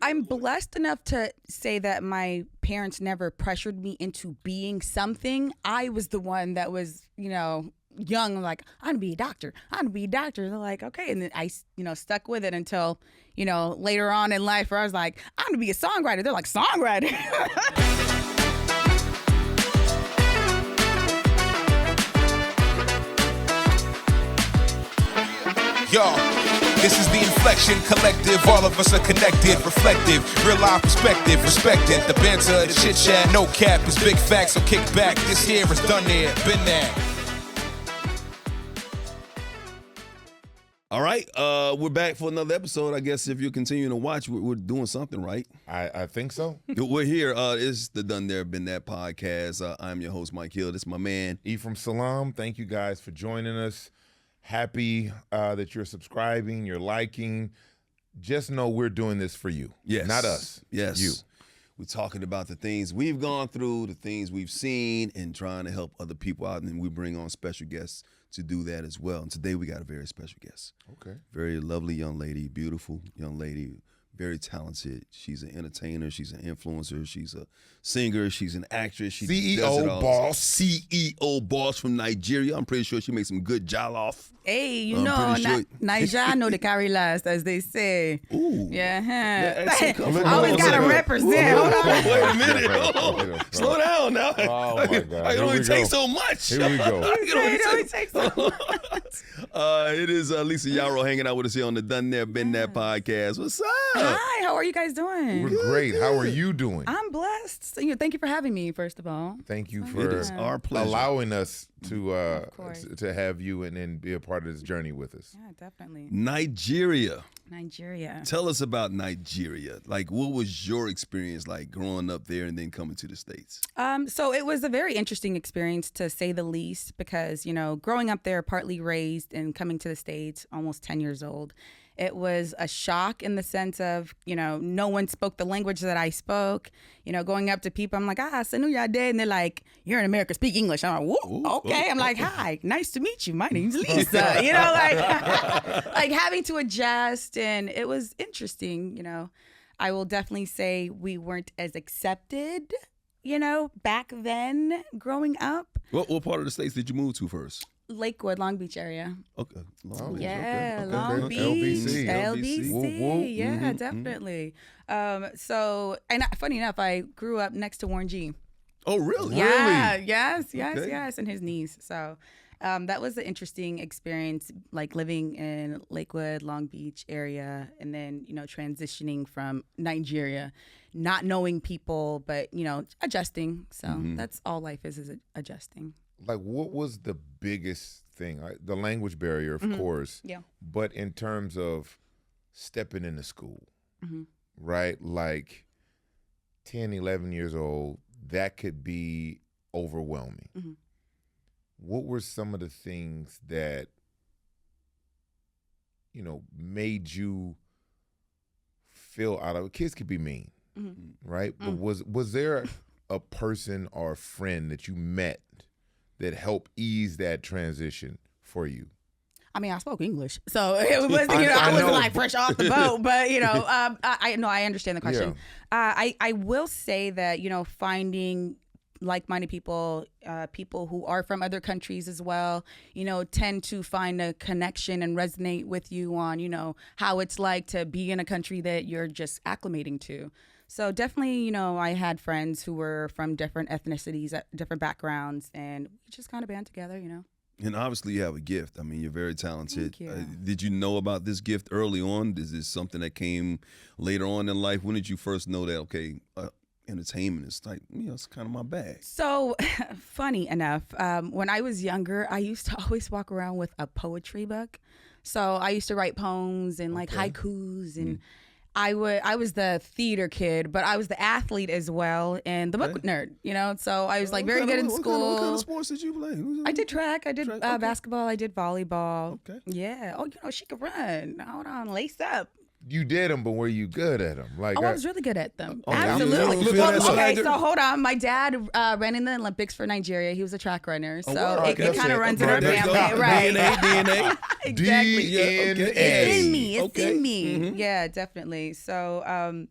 I'm blessed enough to say that my parents never pressured me into being something. I was the one that was, young, like, I'm gonna be a doctor. I'm gonna be a doctor. They're like, okay. And then I, stuck with it until, later on in life where I was like, I'm gonna be a songwriter. They're like, songwriter? Yo, this is the Inflection Collective. All of us are connected, reflective, real life perspective, respected. The banter, the chit chat, no cap is big facts. So kick back. This here is done there, been there. All right, we're back for another episode. I guess if you're continuing to watch, we're doing something right. I think so. We're here. It's the Done There, Been That podcast. I'm your host, Mike Hill. This is my man. Ephraim Salam, thank you guys for joining us. Happy that you're subscribing, you're liking. Just know we're doing this for you. Yes. Not us. Yes. You. We're talking about the things we've gone through, the things we've seen, and trying to help other people out. And then we bring on special guests to do that as well. And today we got a very special guest. Okay. Very lovely young lady, beautiful young lady, very talented. She's an entertainer. She's an influencer. She's a singer. She's an actress. She CEO boss. CEO boss from Nigeria. I'm pretty sure she makes some good jollof. Hey, sure. Niger know the carry last, as they say. Ooh. Yeah. I always got to represent. Hold on. Wait a minute. Slow down now. Oh, my God. I can only take so much. Here we go. It only takes so much. It is Lisa Yaro hanging out with us here on the Done There, Been That podcast. What's up? Hi, how are you guys doing? We're great. How are you doing? I'm blessed. Thank you for having me, first of all. Thank you It for is our pleasure. allowing us to course. to have you and be a part of this journey with us. Yeah, definitely. Nigeria. Tell us about Nigeria. Like, what was your experience like growing up there and then coming to the States? So it was a very interesting experience, to say the least, because, growing up there, partly raised and coming to the States, almost 10 years old, it was a shock in the sense of, no one spoke the language that I spoke. Going up to people, I'm like, Sanuya dead. And they're like, you're in America, speak English. I'm like, whoa, okay. I'm like, hi, nice to meet you. My name's Lisa. Like having to adjust. And it was interesting. I will definitely say we weren't as accepted, back then growing up. What part of the States did you move to first? Lakewood, Long Beach area. Okay. Long Beach. Yeah, Okay. Long Okay. Beach. LBC. Whoop, whoop. Yeah, definitely. So, and funny enough, I grew up next to Warren G. Oh, really? Yeah, yes, Okay. and his niece. So that was an interesting experience, like living in Lakewood, Long Beach area, and then, transitioning from Nigeria, not knowing people, but, adjusting. So that's all life is adjusting. Like, what was the biggest thing? The language barrier, of course. Yeah. But in terms of stepping into school, right? Like 10, 11 years old, that could be overwhelming. What were some of the things that, made you feel out of it? Kids could be mean, right? But was there a person or a friend that you met that helped ease that transition for you? I mean, I spoke English, so it wasn't, I wasn't like fresh off the boat, but, I understand the question. Yeah. I will say that, finding like-minded people, people who are from other countries as well, tend to find a connection and resonate with you on, how it's like to be in a country that you're just acclimating to. So definitely, I had friends who were from different ethnicities, different backgrounds, and we just kind of band together, And obviously you have a gift. I mean, you're very talented. Thank you. Did you know about this gift early on? Is this something that came later on in life? When did you first know that, okay, entertainment is like, it's kind of my bag? So funny enough, when I was younger, I used to always walk around with a poetry book. So I used to write poems and like haikus, and I was the theater kid, but I was the athlete as well, and the book nerd, so I was like very good in school. What kind of sports did you play? I did track, I did basketball, I did volleyball. Okay. Yeah. Oh, she could run. Hold on, lace up. You did them, but were you good at them? Like, I was really good at them. Okay. Absolutely. You feel that Okay, side? so hold on. My dad ran in the Olympics for Nigeria. He was a track runner, so wow. it kind of runs in our There you go. family, right? DNA. Exactly. DNA. It's in me. It's Okay. in me. Yeah, definitely. So,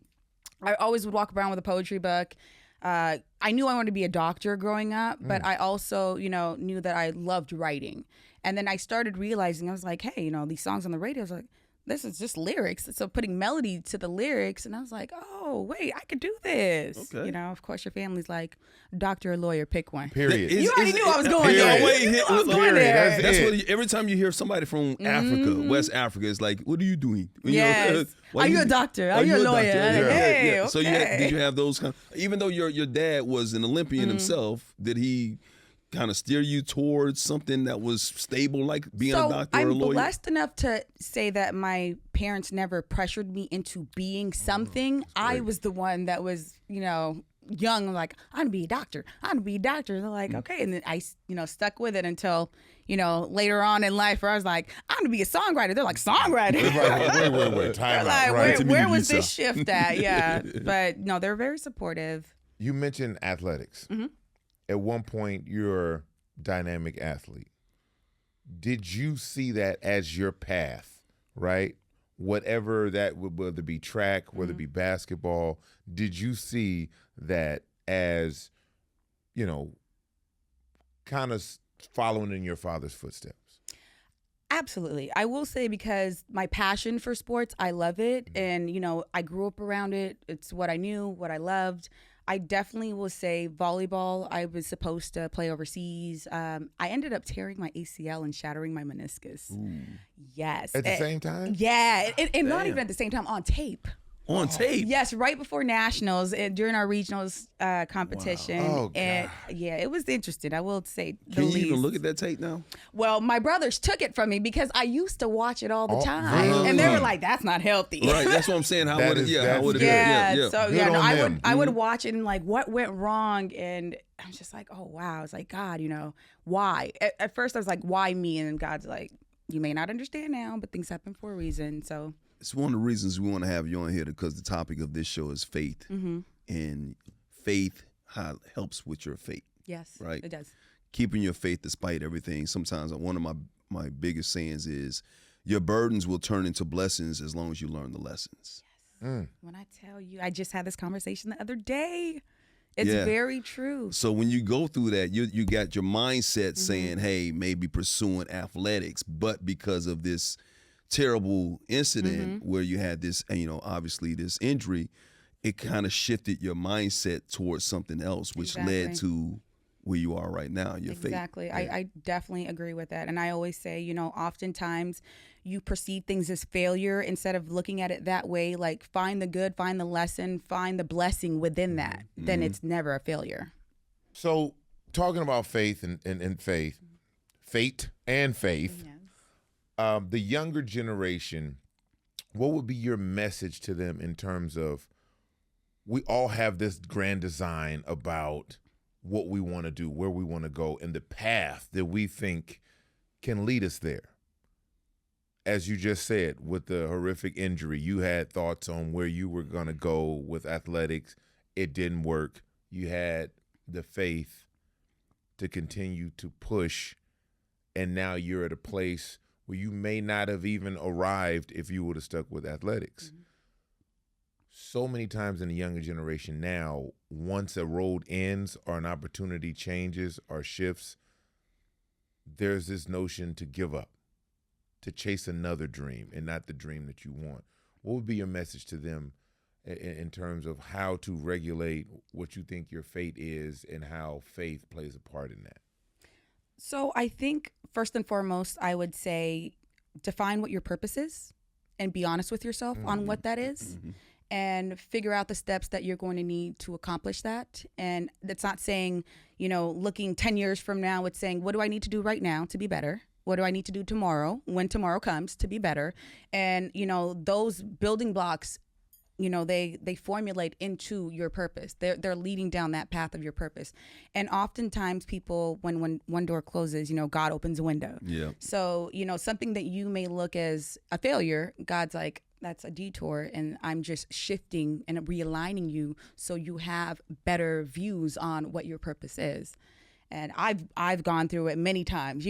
I always would walk around with a poetry book. I knew I wanted to be a doctor growing up, but I also, knew that I loved writing. And then I started realizing, I was like, hey, these songs on the radio, I was like, this is just lyrics. So putting melody to the lyrics. And I was like, oh, wait, I could do this. Okay. Of course, your family's like, doctor or lawyer, pick one. Period. You already knew I was going there. Wait, I was going there. That's what every time you hear somebody from Africa, West Africa, it's like, what are you doing? Yes. Why Are you a doctor? Are you a lawyer? doctor? Like, hey, So did you have those even though your dad was an Olympian himself, did he kind of steer you towards something that was stable, like being a doctor or a lawyer? I'm blessed enough to say that my parents never pressured me into being something. I was the one that was, young, like, I'm gonna be a doctor. I'm gonna be a doctor. And they're like, okay. And then I, stuck with it until, later on in life where I was like, I'm gonna be a songwriter. They're like, songwriter? Wait. Time Like, out. Right. where was this shift at? Yeah. But no, they're very supportive. You mentioned athletics. At one point, you're a dynamic athlete. Did you see that as your path, right? Whatever that would, whether it be track, whether it be basketball, did you see that as, kind of following in your father's footsteps? Absolutely. I will say, because my passion for sports, I love it. And, I grew up around it. It's what I knew, what I loved. I definitely will say volleyball. I was supposed to play overseas. I ended up tearing my ACL and shattering my meniscus. Ooh. Yes. At the same time? Yeah. And not even at the same time, on tape. On tape? Yes, right before nationals and during our regionals competition. Wow. Oh, and yeah, it was interesting. I will say the Can you least. even look at that tape now? Well, my brothers took it from me because I used to watch it all the time, really? and they were like, "That's not healthy." Right, that's what I'm saying. How That would it? is- Yeah, that's how would it? good. Yeah, Yeah. so Good no, on them. I would watch it and like, what went wrong? And I'm just like, oh wow. It's like, God, why? At first I was like, why me? And God's like, you may not understand now, but things happen for a reason. So It's one of the reasons we want to have you on here, because the topic of this show is faith, and faith helps with your faith. yes, Right. it does. Keeping your faith despite everything. Sometimes one of my biggest sayings is, your burdens will turn into blessings as long as you learn the lessons. When I tell you, I just had this conversation the other day. It's Yeah. very true. So when you go through that, you got your mindset saying, hey, maybe pursuing athletics, but because of this terrible incident where you had this, obviously this injury, it kind of shifted your mindset towards something else, which led to where you are right now, your faith. Exactly. I definitely agree with that. And I always say, oftentimes you perceive things as failure instead of looking at it that way. Like, find the good, find the lesson, find the blessing within that. Then it's never a failure. So, talking about faith and faith, fate and faith, the younger generation, what would be your message to them in terms of, we all have this grand design about what we want to do, where we want to go, and the path that we think can lead us there. As you just said, with the horrific injury, you had thoughts on where you were going to go with athletics. It didn't work. You had the faith to continue to push, and now you're at a place where you may not have even arrived if you would have stuck with athletics. So many times in the younger generation now, once a road ends or an opportunity changes or shifts, there's this notion to give up, to chase another dream and not the dream that you want. What would be your message to them in terms of how to regulate what you think your fate is and how faith plays a part in that? So I think first and foremost, I would say define what your purpose is and be honest with yourself on what that is. And figure out the steps that you're going to need to accomplish that. And that's not saying, looking 10 years from now, it's saying, what do I need to do right now to be better? What do I need to do tomorrow, when tomorrow comes, to be better? And, those building blocks, they formulate into your purpose. They're leading down that path of your purpose. And oftentimes people, when one door closes, God opens a window. Yeah. So, something that you may look as a failure, God's like, that's a detour, and I'm just shifting and realigning you so you have better views on what your purpose is. And I've gone through it many times.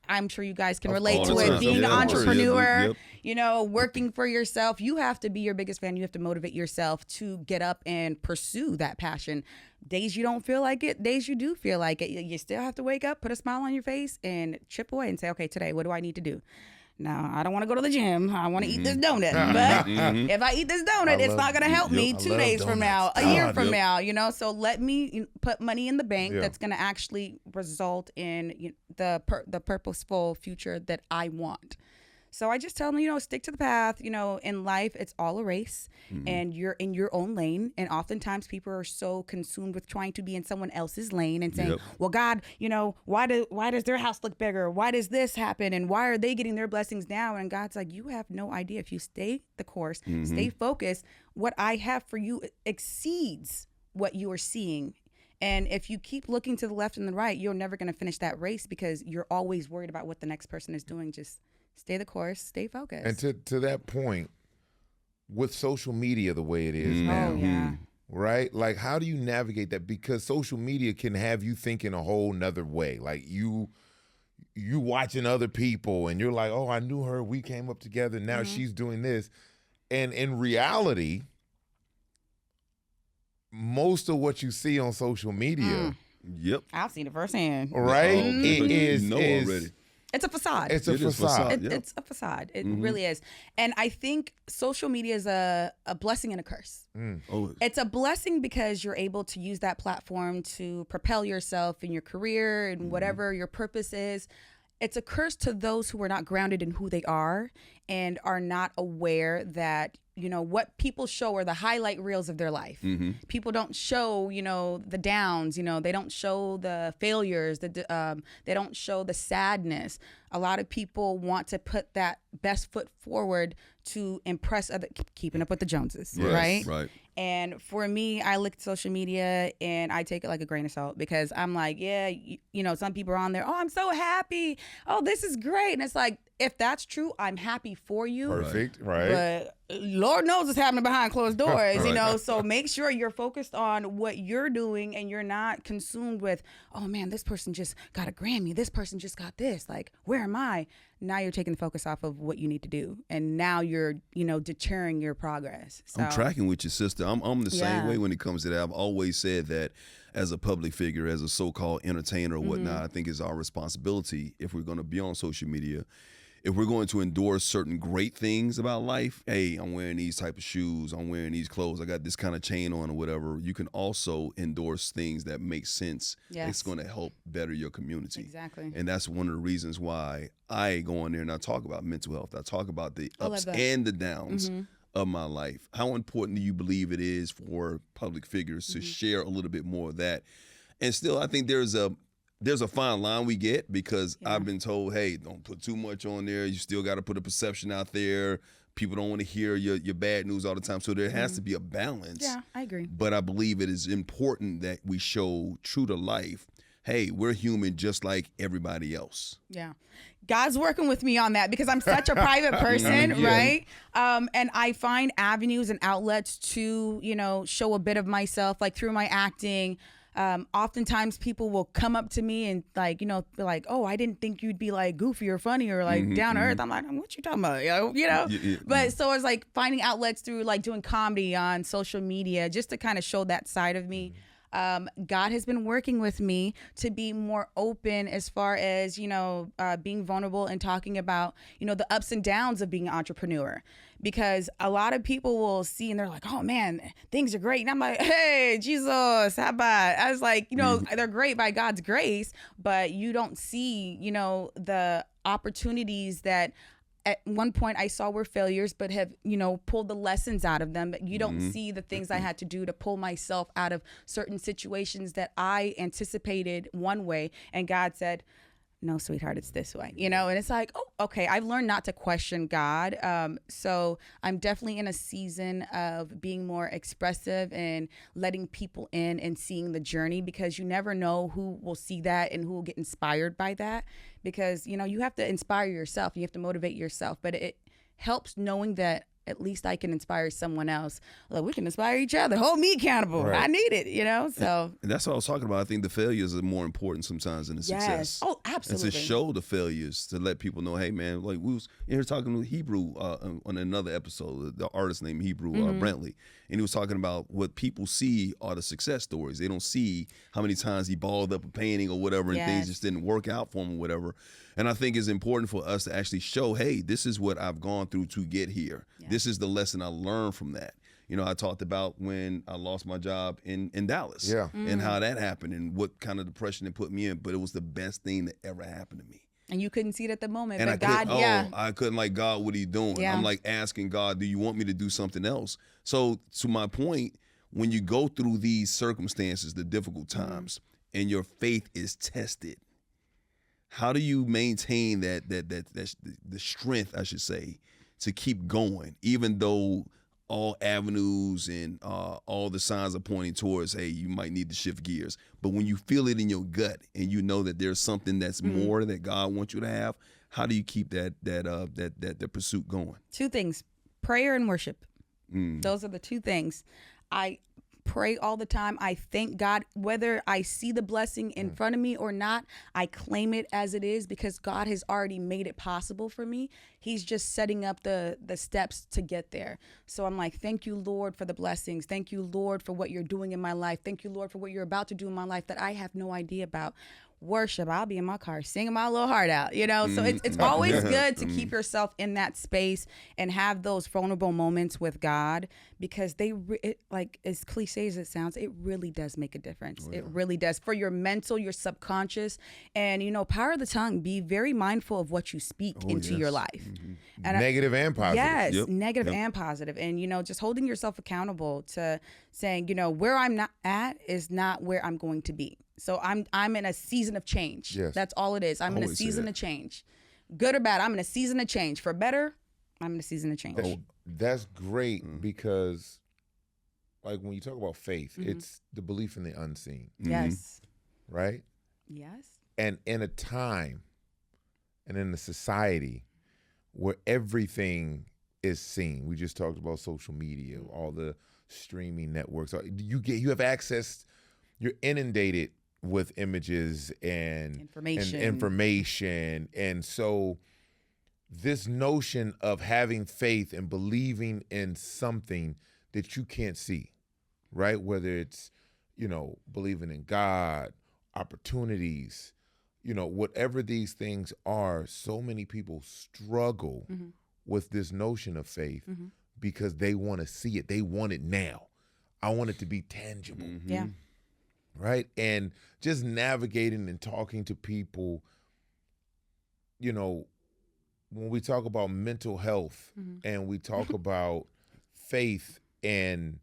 I'm sure you guys can All relate the to it. time. Being Yeah, an of course. entrepreneur, Yep. you know, working for yourself, you have to be your biggest fan. You have to motivate yourself to get up and pursue that passion. Days you don't feel like it, days you do feel like it. You still have to wake up, put a smile on your face, and chip away and say, okay, today, what do I need to do? Now, I don't want to go to the gym. I want to eat this donut. But if I eat this donut, it's not going to help me 2 days from now, a year from now, you know? So let me put money in the bank that's going to actually result in the purposeful future that I want. So I just tell them, you know, stick to the path. You know, in life, it's all a race, and you're in your own lane. And oftentimes people are so consumed with trying to be in someone else's lane and saying, well, God, you know, why does their house look bigger? Why does this happen? And why are they getting their blessings now? And God's like, you have no idea. If you stay the course, stay focused, what I have for you exceeds what you are seeing. And if you keep looking to the left and the right, you're never going to finish that race because you're always worried about what the next person is doing. Just stay the course, stay focused. And to that point, with social media the way it is now, Oh, yeah. right? Like, how do you navigate that? Because social media can have you thinking a whole nother way. Like you watching other people and you're like, oh, I knew her. We came up together. Now she's doing this. And in reality, most of what you see on social media, I've seen it firsthand. right, it is already. It's a facade. It's a facade. It's a facade. It really is. And I think social media is a blessing and a curse. It's a blessing because you're able to use that platform to propel yourself in your career and whatever your purpose is. It's a curse to those who are not grounded in who they are and are not aware that, you know, what people show are the highlight reels of their life. People don't show, you know, the downs, you know, they don't show the failures, they don't show the sadness. A lot of people want to put that best foot forward to impress other, keeping up with the Joneses, right? Right. And for me, I look at social media and I take it like a grain of salt because I'm like, yeah, you know, some people are on there. Oh, I'm so happy. Oh, this is great. And it's like, if that's true, I'm happy for you. Perfect, right? But Lord knows what's happening behind closed doors, you know? So make sure you're focused on what you're doing and you're not consumed with, oh man, this person just got a Grammy. This person just got this. Like, where am I? Now you're taking the focus off of what you need to do. And now you're, you know, deterring your progress. So, I'm tracking with your sister. I'm the same way when it comes to that. I've always said that as a public figure, as a so-called entertainer or whatnot, I think it's our responsibility if we're going to be on social media. If we're going to endorse certain great things about life, hey, I'm wearing these type of shoes, I'm wearing these clothes, I got this kind of chain on or whatever, you can also endorse things that make sense. Yes. It's going to help better your community. Exactly. And that's one of the reasons why I go on there and I talk about mental health. I talk about the ups that. and the downs of my life. How important do you believe it is for public figures to share a little bit more of that? And still, I think there's a fine line we get because I've been told, hey, don't put too much on there. You still got to put a perception out there. People don't want to hear your bad news all the time. So there has to be a balance. Yeah, I agree. But I believe it is important that we show true to life, hey, we're human just like everybody else. Yeah. God's working with me on that because I'm such a private person, right? And I find avenues and outlets to, you know, show a bit of myself, like through my acting. Oftentimes people will come up to me and like, you know, be like, oh, I didn't think you'd be like goofy or funny or like down to earth. I'm like, what you talking about? You know? But so it's like finding outlets through like doing comedy on social media just to kind of show that side of me. God has been working with me to be more open as far as, you know, being vulnerable and talking about, you know, the ups and downs of being an entrepreneur. Because a lot of people will see and they're like, oh man, things are great. And I'm like, hey, Jesus, how about? I was like, you know, they're great by God's grace, but you don't see, you know, the opportunities that at one point I saw were failures, but have, you know, pulled the lessons out of them. But you don't see the things I had to do to pull myself out of certain situations that I anticipated one way. And God said, no, sweetheart, it's this way, you know? And it's like, oh, okay. I've learned not to question God. So I'm definitely in a season of being more expressive and letting people in and seeing the journey, because you never know who will see that and who will get inspired by that. Because, you know, you have to inspire yourself. You have to motivate yourself. But it helps knowing that at least I can inspire someone else. Like, we can inspire each other. Hold me accountable. Right. I need it, So And that's what I was talking about. I think the failures are more important sometimes than the success. Oh, absolutely. And to show the failures, to let people know, hey man, like we was in here talking with Hebrew on another episode, the artist named Hebrew Brentley, and he was talking about what people see are the success stories. They don't see how many times he balled up a painting or whatever, and things just didn't work out for him or whatever. And I think it's important for us to actually show, hey, this is what I've gone through to get here. Yeah. This is the lesson I learned from that. I talked about when I lost my job in Dallas and how that happened and what kind of depression it put me in, but it was the best thing that ever happened to me. And you couldn't see it at the moment, and but God, I couldn't, like, God, what are you doing? I'm like asking God, do you want me to do something else? So to my point, when you go through these circumstances, the difficult times, and your faith is tested, how do you maintain that the strength, I should say, to keep going, even though all avenues and all the signs are pointing towards, hey, you might need to shift gears. But when you feel it in your gut and you know that there's something that's more that God wants you to have, how do you keep that pursuit going? Two things: prayer and worship. Those are the two things. I pray all the time. I thank God, whether I see the blessing in front of me or not. I claim it as it is because God has already made it possible for me. He's just setting up the steps to get there. So I'm like, thank you, Lord, for the blessings. Thank you, Lord, for what you're doing in my life. Thank you, Lord, for what you're about to do in my life that I have no idea about. Worship, I'll be in my car singing my little heart out, So it's always good to keep yourself in that space and have those vulnerable moments with God, because like, as cliche as it sounds, it really does make a difference. It really does, for your mental, your subconscious, and power of the tongue. Be very mindful of what you speak into your life. And negative and positive. Yes, negative and positive. And just holding yourself accountable to saying, where I'm not at is not where I'm going to be. So I'm in a season of change. Yes. That's all it is. I'm in a season of change. Good or bad, I'm in a season of change. For better, I'm in a season of change. That's great because, like, when you talk about faith, it's the belief in the unseen. Yes. Right? Yes. And in a time and in a society where everything is seen, we just talked about social media, all the streaming networks. You have access, you're inundated with images and information. And so this notion of having faith and believing in something that you can't see, right? Whether it's, believing in God, opportunities, whatever these things are, so many people struggle with this notion of faith because they want to see it. They want it now. I want it to be tangible. Yeah. Right? And just navigating and talking to people, when we talk about mental health and we talk about faith, and,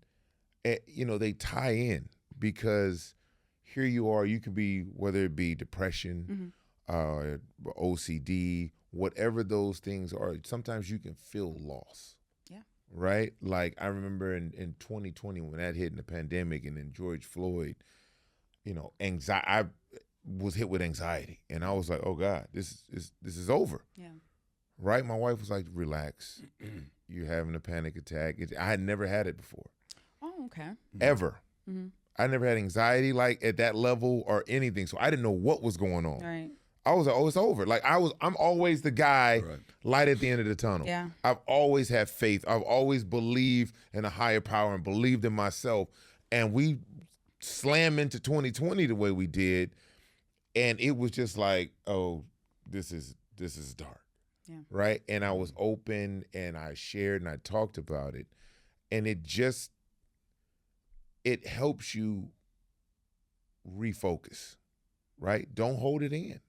they tie in, because here you are, you can be, whether it be depression, OCD, whatever those things are, sometimes you can feel lost. Yeah. Right? Like, I remember in 2020 when that hit in the pandemic, and then George Floyd, anxiety. I was hit with anxiety, and I was like, "Oh God, this is over." Yeah. Right? My wife was like, "Relax, you're having a panic attack." I had never had it before. Oh, okay. Ever. I never had anxiety like at that level or anything, so I didn't know what was going on. Right. I was like, "Oh, it's over." Like I'm always the guy, light at the end of the tunnel. Yeah. I've always had faith. I've always believed in a higher power and believed in myself, and we slam into 2020 the way we did, and it was just like, oh, this is dark. Yeah. Right? And I was open, and I shared, and I talked about it, and it helps you refocus, right? Don't hold it in.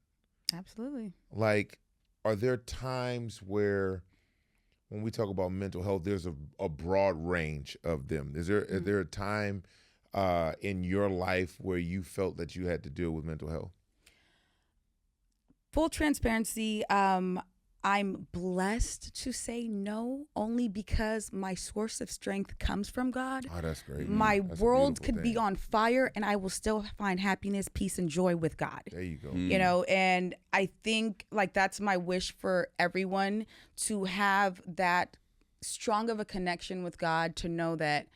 Absolutely. Like, are there times where, when we talk about mental health, there's a broad range of them? Is there a time in your life where you felt that you had to deal with mental health? Full transparency, I'm blessed to say no, only because my source of strength comes from God. Oh, that's great. My That's world could be on fire, and I will still find happiness, peace, and joy with God. There you go. And I think, like, that's my wish for everyone, to have that strong of a connection with God to know that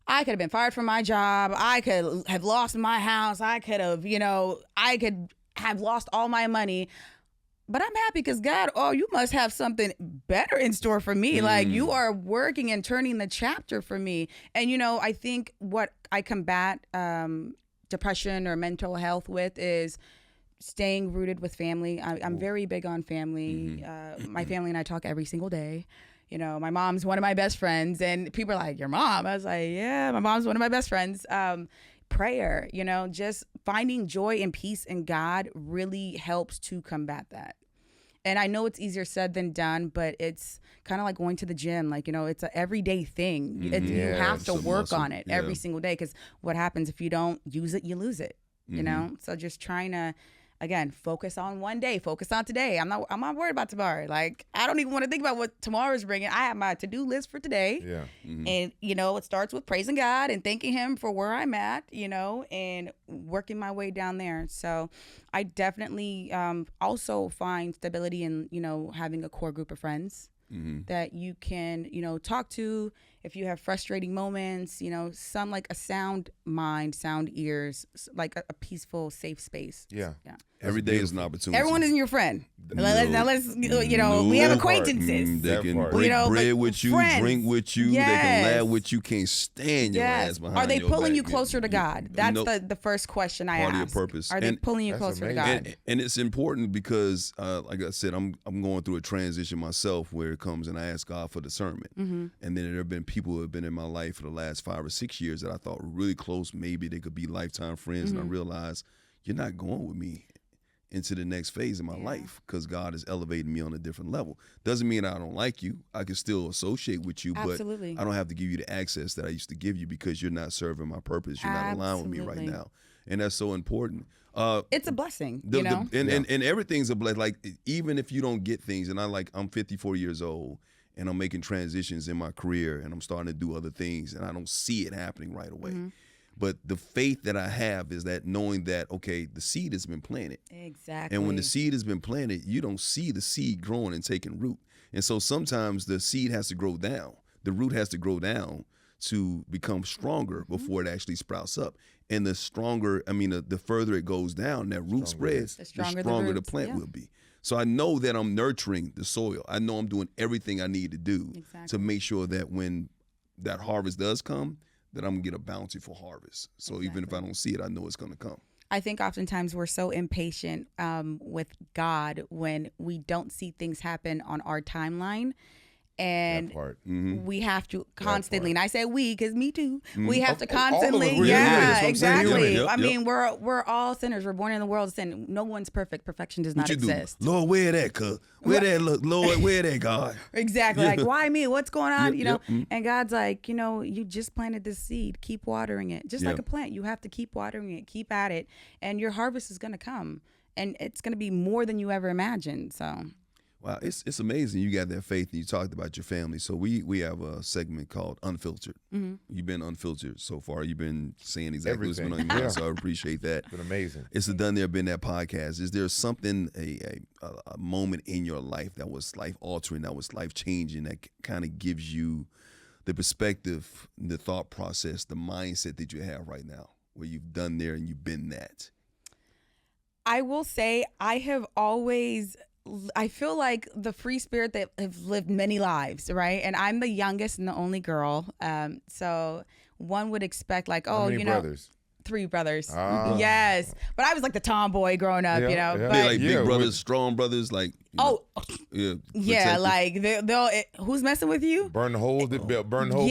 I could have been fired from my job. I could have lost my house. I could have, I could have lost all my money. But I'm happy because God, you must have something better in store for me. Like you are working and turning the chapter for me. And, I think what I combat depression or mental health with is staying rooted with family. I'm very big on family. My family and I talk every single day. My mom's one of my best friends, and people are like, your mom? I was like, yeah, my mom's one of my best friends. Prayer, just finding joy and peace in God really helps to combat that. And I know it's easier said than done, but it's kind of like going to the gym. Like, it's an everyday thing. You have to work on it every single day, because what happens if you don't use it, you lose it, So just trying to, again, focus on one day, focus on today. I'm not worried about tomorrow. Like, I don't even want to think about what tomorrow is bringing. I have my to-do list for today. Yeah. And, it starts with praising God and thanking him for where I'm at, and working my way down there. So I definitely also find stability in, having a core group of friends that you can, talk to if you have frustrating moments, some like a sound mind, sound ears, like a peaceful, safe space. Yeah. Every day is an opportunity. Everyone isn't your friend. Now let's we have acquaintances. They can break bread with you, friends. Drink with you. Yes. They can laugh with you. Can't stand your ass behind your back. Are they pulling you closer to God? That's the first question I ask. Part of your purpose. Are they pulling you closer to God? And it's important because, like I said, I'm going through a transition myself where it comes and I ask God for discernment. And then there have been people who have been in my life for the last 5 or 6 years that I thought were really close. Maybe they could be lifetime friends. And I realized you're not going with me into the next phase of my life, because God is elevating me on a different level. Doesn't mean I don't like you. I can still associate with you, but I don't have to give you the access that I used to give you because you're not serving my purpose. You're not aligned with me right now. And that's so important. It's a blessing, and everything's a blessing. Like, even if you don't get things, and I'm 54 years old, and I'm making transitions in my career, and I'm starting to do other things, and I don't see it happening right away. But the faith that I have is that knowing that, okay, the seed has been planted. Exactly. And when the seed has been planted, you don't see the seed growing and taking root. And so sometimes the seed has to grow down. The root has to grow down to become stronger before it actually sprouts up. And the stronger, the further it goes down, that root spreads, the stronger the plant will be. So I know that I'm nurturing the soil. I know I'm doing everything I need to do to make sure that when that harvest does come, that I'm going to get a bountiful harvest. So even if I don't see it, I know it's going to come. I think oftentimes we're so impatient with God when we don't see things happen on our timeline. And we have to constantly, and I say we because me too, we have to constantly, exactly. I mean, we're all sinners. We're born in the world of sin. No one's perfect. Perfection does not exist. Lord, where that, cuz? Where that look? Lord, where that, God? Exactly. Like, why me? What's going on? And God's like, you just planted this seed. Keep watering it. Just like a plant. You have to keep watering it. Keep at it. And your harvest is going to come. And it's going to be more than you ever imagined. So... Wow, it's amazing you got that faith, and you talked about your family. So we have a segment called Unfiltered. You've been unfiltered so far. You've been saying exactly what's been on your mind, so I appreciate that. It's been amazing. It's the Done There Been That podcast. Is there something, a moment in your life that was life-altering, that was life-changing, that kind of gives you the perspective, the thought process, the mindset that you have right now, where you've done there and you've been that? I will say I feel like the free spirit that have lived many lives, right? And I'm the youngest and the only girl. So one would expect like, how many brothers? 3 brothers. Yes. But I was like the tomboy growing up, But like big brothers, strong brothers, like. Like they'll who's messing with you? Burn the whole building down.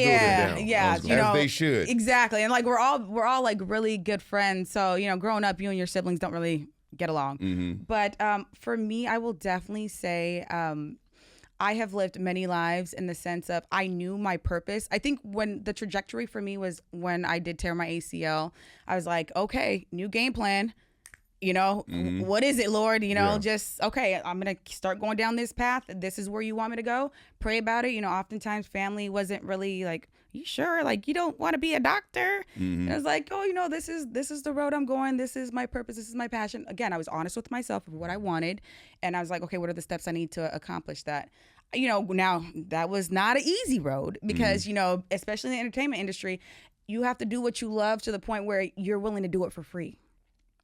Yeah, as they should. Exactly. And like we're all like really good friends. So, growing up, you and your siblings don't really get along. But for me, I will definitely say I have lived many lives in the sense of I knew my purpose. I think when the trajectory for me was when I did tear my ACL, I was like, okay, new game plan. What is it, Lord? Just, okay, I'm going to start going down this path. This is where you want me to go. Pray about it. Oftentimes family wasn't really like, you sure? Like, you don't want to be a doctor? And I was like, this is the road I'm going. This is my purpose. This is my passion. Again, I was honest with myself of what I wanted. And I was like, okay, what are the steps I need to accomplish that? now that was not an easy road because, especially in the entertainment industry, you have to do what you love to the point where you're willing to do it for free.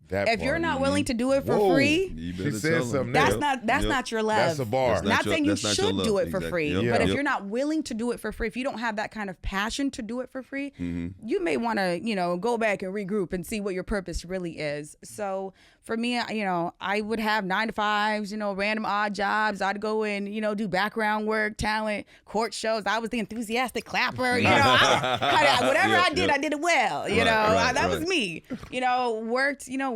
If you're not willing to do it for free, she said something. That's not your love. That's a bar. Not saying you should do it for free, but if Yep. you're not willing to do it for free, if you don't have that kind of passion to do it for free, you may want to, go back and regroup and see what your purpose really is. So for me, I would have 9 to 5s, random odd jobs. I'd go and, do background work, talent, court shows. I was the enthusiastic clapper, whatever I did, I did it well. That was me.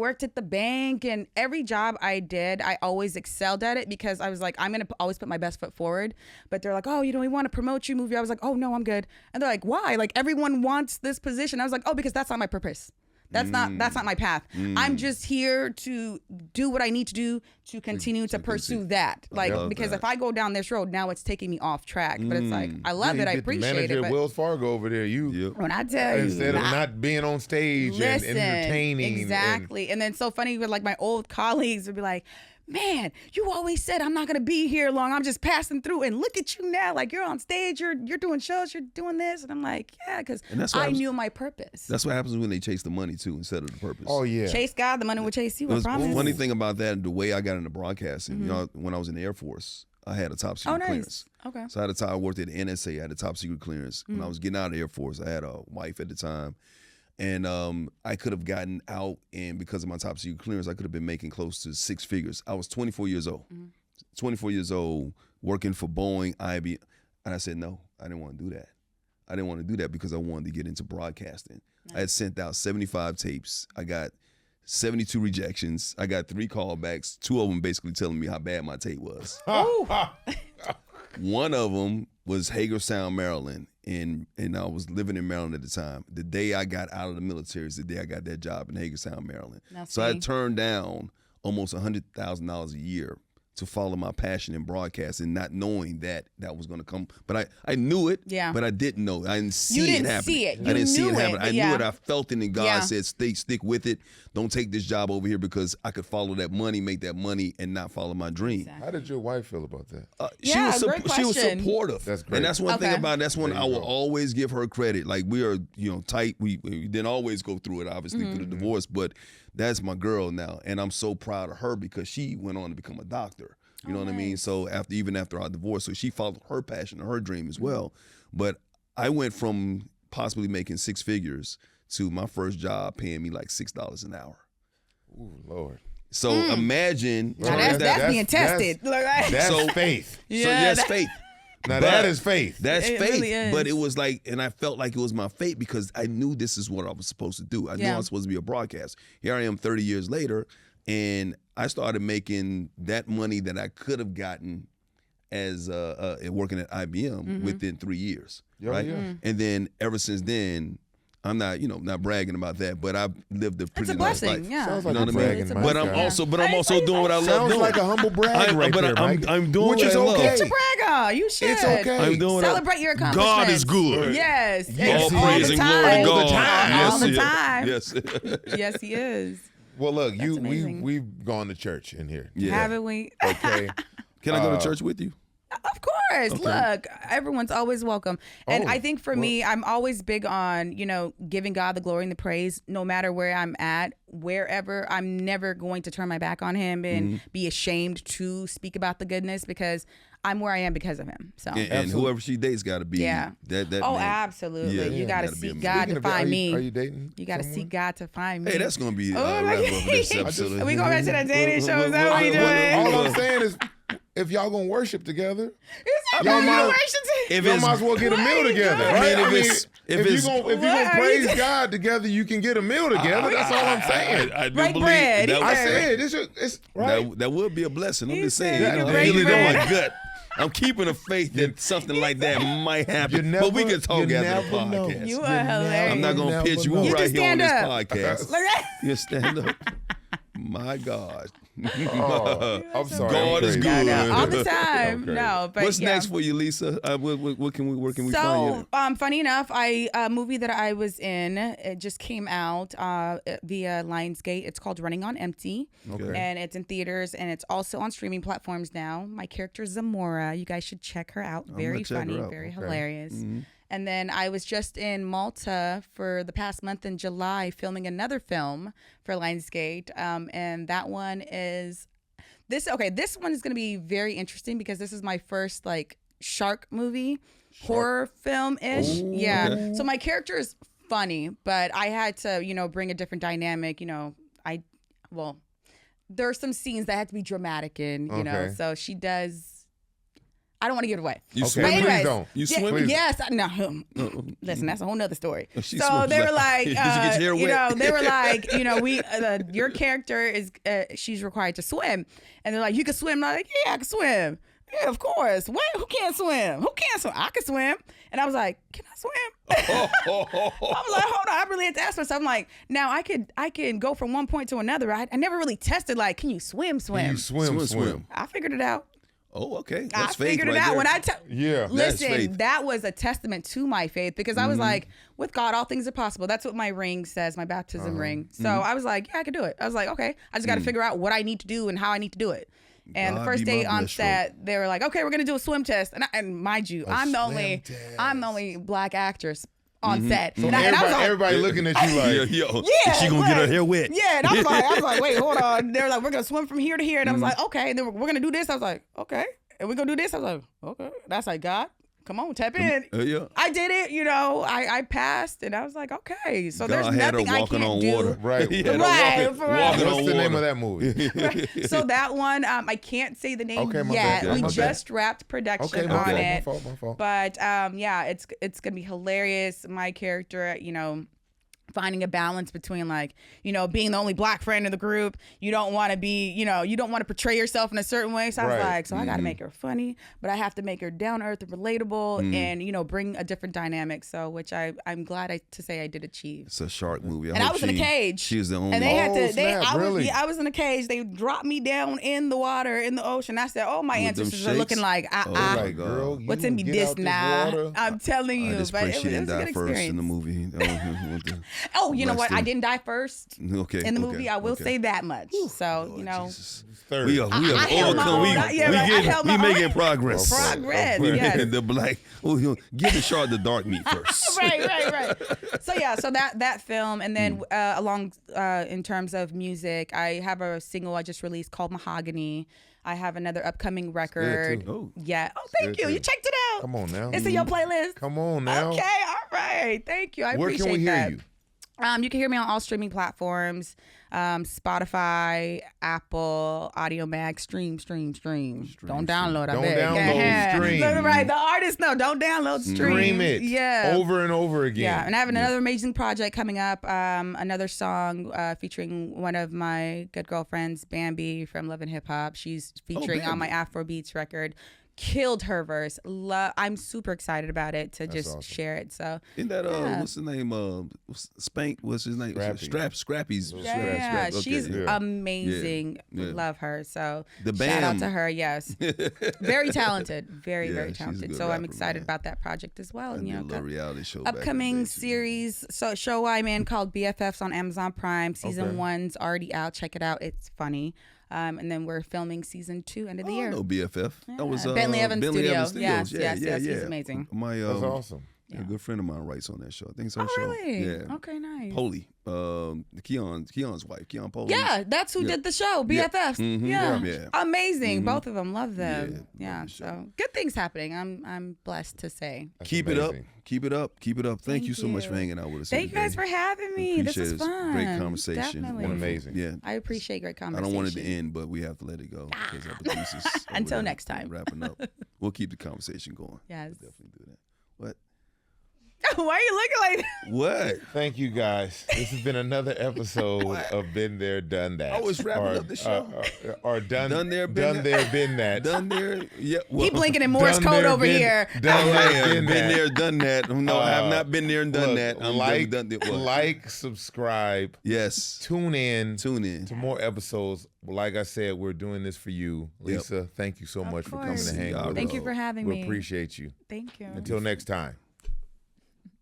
Worked at the bank, and every job I did, I always excelled at it because I was like, I'm going to always put my best foot forward. But they're like, oh, we want to promote you, move you. I was like, oh, no, I'm good. And they're like, why? Like, everyone wants this position. I was like, oh, because that's not my purpose. That's not my path. I'm just here to do what I need to do to continue to pursue that. Because if I go down this road, now it's taking me off track. But it's like, I love it. I appreciate manager it. At Wells Fargo over there, when I tell you, instead of not being on stage and entertaining. Exactly. And then so funny with like my old colleagues would be like, man, you always said I'm not going to be here long. I'm just passing through. And look at you now. Like, you're on stage. You're doing shows. You're doing this. And I'm like, yeah, because I knew my purpose. That's what happens when they chase the money, too, instead of the purpose. Oh, yeah. Chase God, the money will chase you, I promise. The funny thing about that, the way I got into broadcasting, when I was in the Air Force, I had a top secret clearance. Okay. So I worked at the NSA. I had a top secret clearance. When I was getting out of the Air Force, I had a wife at the time. And I could have gotten out, and because of my top secret clearance, I could have been making close to 6 figures. I was 24 years old. 24 years old, working for Boeing, IBM. And I said, no, I didn't want to do that. I didn't want to do that because I wanted to get into broadcasting. Nice. I had sent out 75 tapes. I got 72 rejections. I got 3 callbacks, 2 of them basically telling me how bad my tape was. One of them was Hagerstown, Maryland. And I was living in Maryland at the time. The day I got out of the military is the day I got that job in Hagerstown, Maryland. So I turned down almost $100,000 a year to follow my passion in broadcasting, not knowing that was going to come. But I knew it, but I didn't know. I didn't see it happen. I didn't see it happen. I knew it. I felt it, and God said, stick with it. Don't take this job over here because I could follow that money, make that money, and not follow my dream. Exactly. How did your wife feel about that? She was supportive. That's great. And that's one thing about it. That's when I will always give her credit. Like, we are, tight. We didn't always go through it, obviously, through the divorce, but that's my girl now. And I'm so proud of her because she went on to become a doctor. You know what I mean? So even after our divorce, so she followed her passion and her dream as well. But I went from possibly making 6 figures to my first job paying me like $6 an hour. Ooh, Lord. So imagine. Now that's being tested. That's faith. Yeah, so yes, faith. Now that is faith. That's faith. Really is. But it was like, and I felt like it was my fate because I knew this is what I was supposed to do. I knew I was supposed to be a broadcast. Here I am 30 years later, and I started making that money that I could have gotten as working at IBM within 3 years, right? Yeah. And then ever since then, I'm not, not bragging about that, but I've lived a pretty nice life. Yeah. Sounds like a bragging. But I'm also doing what I love doing. Sounds like a humble brag right there, Mike. I'm doing which what is I love. okay. It's a brag on. You should. It's okay. I'm doing Celebrate your accomplishments. God is good. Yes. All praise and glory to God. All the time. Yes. Yes, he is. Well, look, we've gone to church in here. Yeah. Haven't we? Okay. Can I go to church with you? Of course. Okay. Look, everyone's always welcome. And I think for me, I'm always big on, giving God the glory and the praise, no matter where I'm at, wherever. I'm never going to turn my back on him and be ashamed to speak about the goodness because I'm where I am because of him. So and whoever she dates got to be that oh, man. Absolutely. You got to seek God to find me. Are you dating? You got to seek God to find me. Hey, that's going to be wrap up this episode. Are we going back to that dating show? Is that what we doing? All I'm saying is, if y'all gonna worship together, y'all might as well get a meal together. Right? If you're gonna praise God together, you can get a meal together. That's all I'm saying. I do break believe bread. I said it's right. That would be a blessing. I'm just saying. Break bread. My gut. I'm keeping a faith that something like that might happen. But we can talk after the podcast. You are hilarious. I'm not gonna pitch you right here on this podcast. Look at You stand up. My God. Oh, I'm sorry. God is I'm good. No, all the time. Okay. No, but What's next for you, Lisa? Where can we find you? So, funny enough, a movie that I was in, it just came out via Lionsgate. It's called Running on Empty. Okay. And it's in theaters, and it's also on streaming platforms now. My character Zamora. You guys should check her out. Very funny, very hilarious. Mm-hmm. And then I was just in Malta for the past month in July filming another film for Lionsgate. And that one is this one is going to be very interesting because this is my first like shark movie, horror film-ish. Ooh, yeah. okay. So my character is funny, but I had to, bring a different dynamic. There are some scenes that had to be dramatic in, so she does. I don't want to give it away. You Okay, swim? please anyways, don't. You swim? Yes. No. Listen, that's a whole nother story. She So swims they were like- like, Did you get your hair wet? they were like, we, your character is, she's required to swim, and they're like, you can swim. I'm like, yeah, I can swim. Yeah, of course. What? Who can't swim? Who can't swim? I can swim. And I was like, can I swim? I was like, hold on. I really had to ask myself. I'm like, now I can go from one point to another. I never really tested like, can you swim? You swim. I figured it out. Oh, okay. I That's faith figured it right out there. when Yeah. That's faith. listen, that was a testament to my faith because I was like, with God, all things are possible. That's what my ring says, my baptism ring. So I was like, yeah, I can do it. I was like, okay, I just got to figure out what I need to do and how I need to do it. And God the first be day my on breaststroke. set, they were like, okay, we're gonna do a swim test. And mind you, I'm the only black actress on set. So And I was like, everybody looking at you like, yeah, Is she gonna get her like- hair wet? Yeah, and I was like, wait, hold on. They were like, we're gonna swim from here to here, and I was like, okay. And then we're gonna do this. I was like, okay. And we're gonna do this. I was like, okay. That's like, God, come on, tap in. Yeah. I did it. I passed, and I was like, okay. So God there's had her nothing I walking can't on do. water. right. He had her Right, walking- for real. walking What's on the name of water. that movie? So that one, I can't say the name Okay, my yet. bad. We My bad. just wrapped production Okay, on my it. fault, my fault. But it's gonna be hilarious. My character, finding a balance between like, being the only black friend in the group. You don't want to be, you don't want to portray yourself in a certain way. So I was Right. like, I got to make her funny, but I have to make her down to earth and relatable, and bring a different dynamic. So which I'm glad to say I did achieve. It's a shark movie. And I was in a cage. She was the only. And they had to. snap, really? I was in a cage. They dropped me down in the water, in the ocean. I said, "Oh, my With them ancestors are looking shakes? like, Oh, Like, God. girl, you what's in me get this out now?" water. I'm telling you, I just but pray it she was didn't a die good first experience. in the movie. Oh, you know what? Bless I them. didn't die first Okay. in the movie. I will okay. say that much. So Lord Jesus. Third. We have I held my overcome. own. We Yeah, right. I held my own. making progress. Progress, We yes. making the black. Give the shark the dark meat first. right. So yeah, so that film, and then along in terms of music, I have a single I just released called Mahogany. I have another upcoming record. too. Oh. Yeah. Oh, thank good you. too. You checked it out. Come on now. It's in your playlist. Come on now. Okay. All right. Thank you. I Where appreciate can we hear that. you? You can hear me on all streaming platforms, Spotify, Apple, Audio Mac, stream. Don't download. I Don't beg. download, stream. Right, the artists know. Don't download, stream. Stream it. Yeah. Over and over again. Yeah, and I have another amazing project coming up. Another song featuring one of my good girlfriends, Bambi from Love and Hip Hop. She's featuring on my Afro Beats record. Killed her verse. I'm super excited about it to just awesome. share it. So Isn't that what's his name? Spank. What's his name? Scrappy. Scrappy's. yeah, Okay. she's Yeah. amazing. Yeah. Love her. So The shout out Bam. to her. Yes, very talented. Very Yeah, very she's a talented. good So I'm rapper, excited man. about that project as well. I And did a got little reality show. back in the upcoming day, too. series show I'm in called BFFs on Amazon Prime. Season 1's already out. Check it out. It's funny. And then we're filming season 2 end of the Oh, I year. know BFF. That was Bentley Evans Studio. Studios. Yes, yeah, yes, yeah. he's amazing. My That's awesome. a good friend of mine writes on that show. I think it's her Oh, show. really? Yeah. Okay, nice. Polly, Keon's wife, Keon Polly. Yeah, that's who did the show, BFFs. Mhm. Yeah. Yeah. Amazing. Both of them. Love them. Yeah, Yeah. love the show. So good things happening. I'm blessed to say. That's Keep it up. amazing. Keep it up. Keep it up. Thank you so much you. for hanging out with us. Thank you guys for having me. This Appreciate is it. fun. Great conversation. Definitely. Been amazing. Yeah. I appreciate great I conversation. don't want it to end, but we have to let it go because our producers over Until there next time. wrapping up. We'll keep the conversation going. Yes. We'll definitely do that. What? Why are you looking like that? What? Thank you, guys. This has been another episode of Been There, Done That. I was wrapping up the show. Or done There, been that. Done there. Yeah. Well, He blinking in Morse Done code there, over been- here. Done there, Been there, done that. No, I have not been there and done Look, that. I'm like, subscribe, Yes. tune in Tune to more episodes. Like I said, we're doing this for you. Lisa, thank you so much for coming course. to hang with us. Thank you for having We me. appreciate you. Thank you. Until next time.